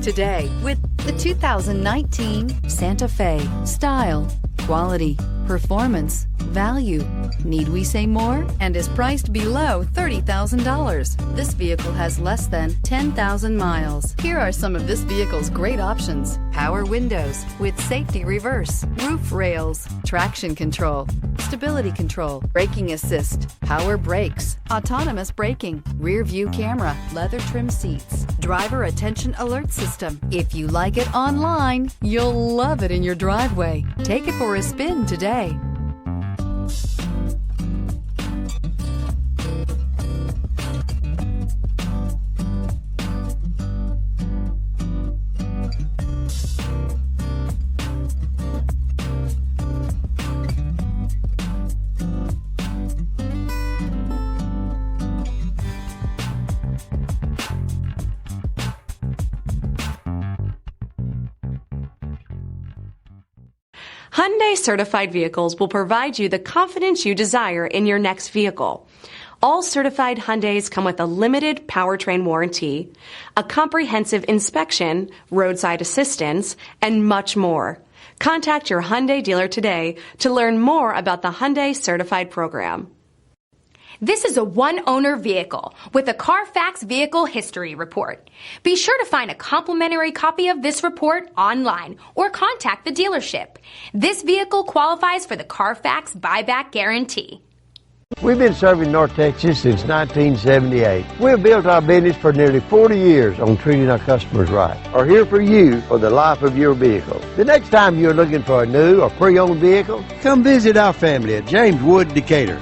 today with the 2019 Santa Fe. Style, quality, performance, value. Need we say more? And is priced below $30,000. This vehicle has less than 10,000 miles. Here are some of this vehicle's great options: power windows with safety reverse, roof rails, traction control, stability control, braking assist, power brakes, autonomous braking, rear view camera, leather trim seats, driver attention alert system. If you like it online, you'll love it in your driveway. Take it for a spin today. Hyundai certified vehicles will provide you the confidence you desire in your next vehicle. All certified Hyundais come with a limited powertrain warranty, a comprehensive inspection, roadside assistance, and much more. Contact your Hyundai dealer today to learn more about the Hyundai certified program. This is a one-owner vehicle with a Carfax Vehicle History Report. Be sure to find a complimentary copy of this report online or contact the dealership. This vehicle qualifies for the Carfax Buyback Guarantee. We've been serving North Texas since 1978. We've built our business for nearly 40 years on treating our customers right. Are here for you for the life of your vehicle. The next time you're looking for a new or pre-owned vehicle, come visit our family at James Wood Decatur.